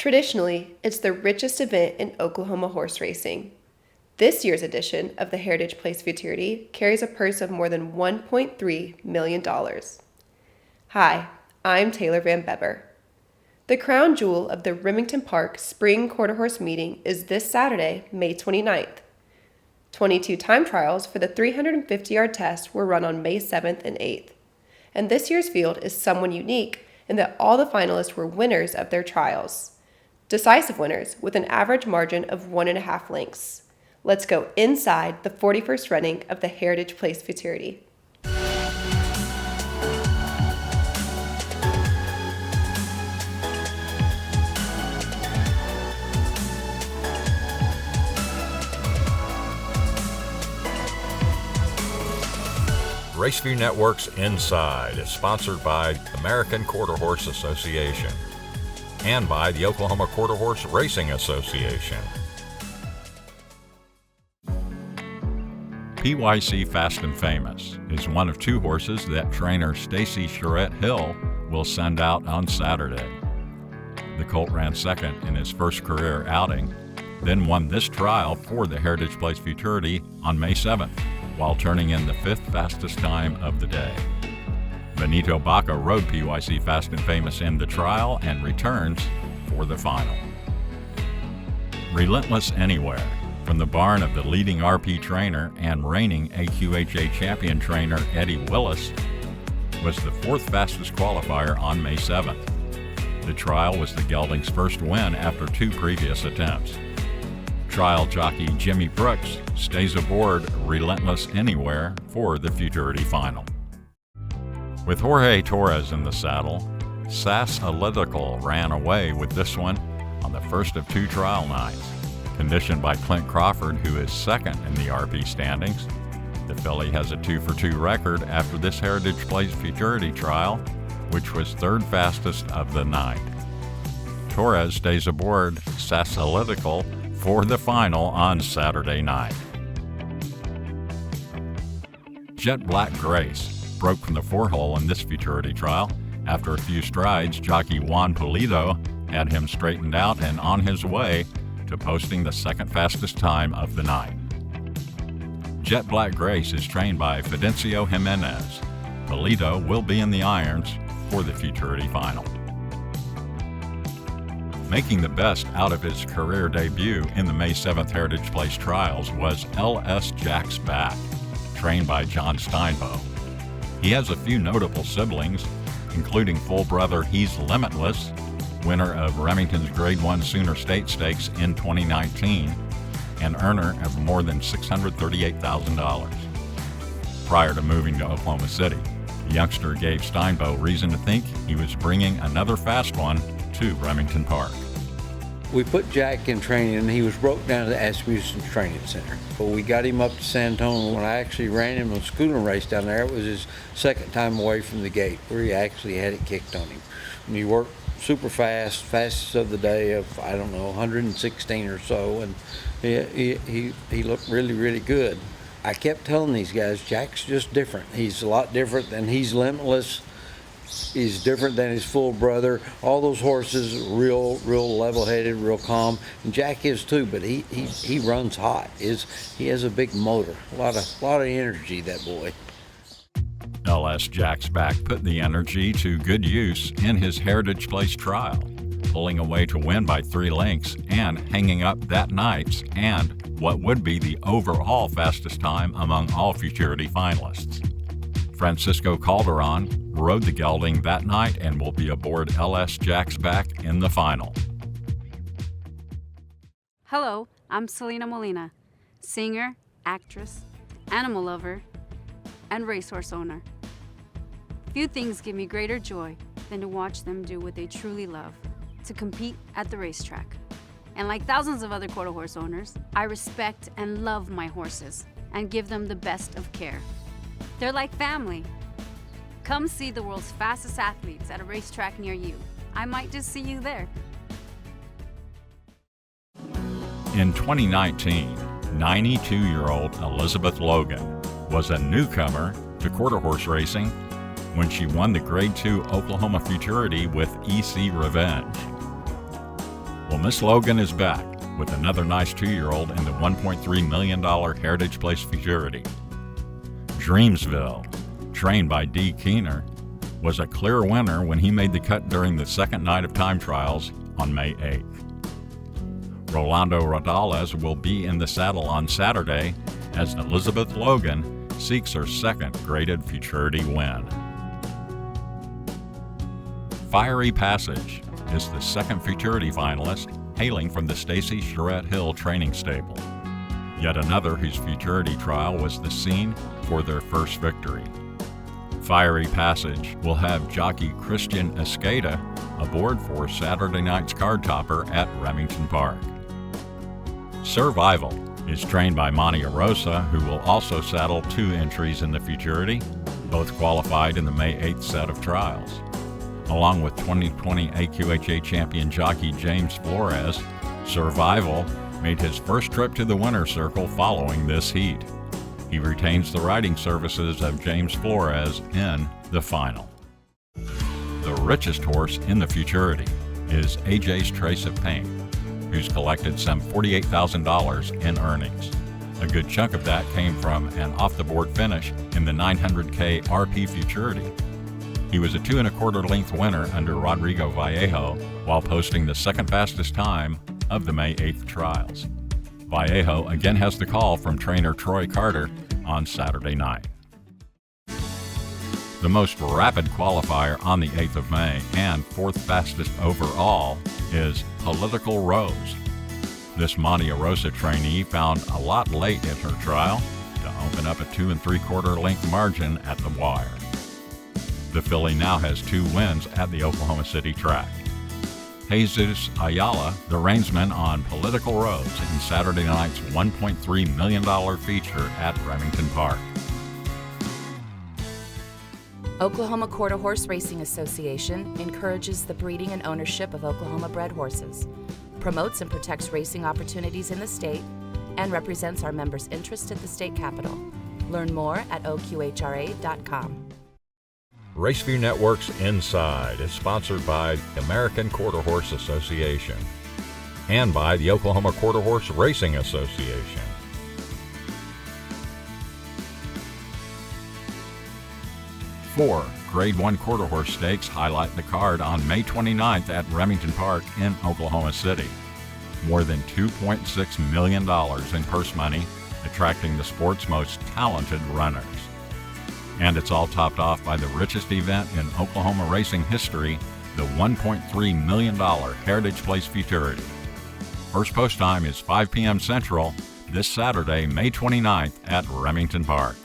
Traditionally, it's the richest event in Oklahoma horse racing. This year's edition of the Heritage Place Futurity carries a purse of more than $1.3 million. Hi, I'm Taylor Van Bebber. The crown jewel of the Remington Park Spring Quarter Horse Meeting is this Saturday, May 29th. 22 time trials for the 350-yard test were run on May 7th and 8th. And this year's field is somewhat unique in that all the finalists were winners of their trials. Decisive winners with an average margin of 1.5 lengths. Let's go inside the 41st running of the Heritage Place Futurity. RACEVIEW Network's Inside is sponsored by American Quarter Horse Association and by the Oklahoma Quarter Horse Racing Association. PYC Fast and Famous is one of two horses that trainer Stacy Charette Hill will send out on Saturday. The colt ran second in his first career outing, then won this trial for the Heritage Place Futurity on May 7th, while turning in the 5th fastest time of the day. Benito Baca rode PYC Fast and Famous in the trial and returns for the final. Relentless Anywhere, from the barn of the leading RP trainer and reigning AQHA champion trainer Eddie Willis, was the 4th fastest qualifier on May 7th. The trial was the gelding's first win after 2 previous attempts. Trial jockey Jimmy Brooks stays aboard Relentless Anywhere for the Futurity final. With Jorge Torres in the saddle, SASSALITICAL ran away with this one on the first of 2 trial nights. Conditioned by Clint Crawford, who is second in the RP standings, the filly has a 2-for-2 record after this Heritage Place Futurity trial, which was 3rd fastest of the night. Torres stays aboard SASSALITICAL for the final on Saturday night. Jet Black Grace broke from the 4-hole in this Futurity trial. After a few strides, jockey Juan Pulido had him straightened out and on his way to posting the 2nd fastest time of the night. Jet Black Grace is trained by Fidencio Jimenez. Pulido will be in the irons for the Futurity final. Making the best out of his career debut in the May 7th Heritage Place trials was LS Jack's Back, trained by John Steinbaugh. He has a few notable siblings, including full brother He's Limitless, winner of Remington's Grade 1 Sooner State Stakes in 2019, and earner of more than $638,000. Prior to moving to Oklahoma City, the youngster gave Steinbaugh reason to think he was bringing another fast one to Remington Park. We put Jack in training and he was broke down to the Asmussen Training Center. But we got him up to San Antonio. When I actually ran him on a schooner race down there, it was his 2nd time away from the gate where he actually had it kicked on him. And he worked super fast, fastest of the day of, 116 or so, and he looked really, really good. I kept telling these guys, Jack's just different. He's a lot different than He's Limitless. He's different than his full brother. All those horses, real level-headed, real calm. And Jack is too, but he runs hot. He has a big motor, a lot of energy. That boy. LS Jack's Back put the energy to good use in his Heritage Place trial, pulling away to win by 3 lengths and hanging up that night's and what would be the overall fastest time among all Futurity finalists. Francisco Calderon rode the gelding that night and will be aboard LS Jack's Back in the final. Hello, I'm CELINA MOLINA, singer, actress, animal lover, and racehorse owner. Few things give me greater joy than to watch them do what they truly love, to compete at the racetrack. And like thousands of other quarter horse owners, I respect and love my horses and give them the best of care. They're like family. Come see the world's fastest athletes at a racetrack near you. I might just see you there. In 2019, 92-year-old Elizabeth Logan was a newcomer to quarter horse racing when she won the Grade 2 Oklahoma Futurity with EC Revenge. Well, Miss Logan is back with another nice 2-year-old in the $1.3 million Heritage Place Futurity. Dreamsville, trained by Dee Keener, was a clear winner when he made the cut during the second night of time trials on May 8th. Rolando Rodales will be in the saddle on Saturday as Elizabeth Logan seeks her second graded Futurity win. Fiery Passage is the second Futurity finalist hailing from the Stacy Charette Hill training stable. Yet another whose Futurity trial was the scene for their first victory. Fiery Passage will have jockey Christian Escada aboard for Saturday night's card topper at Remington Park. Survival is trained by Monty Rosa, who will also saddle 2 entries in the Futurity, both qualified in the May 8th set of trials. Along with 2020 AQHA champion jockey James Flores, Survival made his first trip to the winner's circle following this heat. He retains the riding services of James Flores in the final. The richest horse in the Futurity is AJ's Trace of Pain, who's collected some $48,000 in earnings. A good chunk of that came from an off-the-board finish in the 900K RP Futurity. He was a 2 1/4 length winner under Rodrigo Vallejo while posting the second fastest time of the May 8th trials. Vallejo again has the call from trainer Troy Carter on Saturday night. The most rapid qualifier on the 8th of May and 4th fastest overall is Political Rose. This Monte Rosa trainee found a lot late in her trial to open up a 2 3/4 length margin at the wire. The filly now has 2 wins at the Oklahoma City track. Jesus Ayala, the reinsman on Political Rose in Saturday night's $1.3 million feature at Remington Park. Oklahoma Quarter Horse Racing Association encourages the breeding and ownership of Oklahoma-bred horses, promotes and protects racing opportunities in the state, and represents our members' interest at the state capitol. Learn more at oqhra.com. RACEVIEW Network's Inside is sponsored by the American Quarter Horse Association and by the Oklahoma Quarter Horse Racing Association. Four Grade 1 quarter horse stakes highlight the card on May 29th at Remington Park in Oklahoma City. More than $2.6 million in purse money, attracting the sport's most talented runners. And it's all topped off by the richest event in Oklahoma racing history, the $1.3 million Heritage Place Futurity. First post time is 5 p.m. Central this Saturday, May 29th at Remington Park.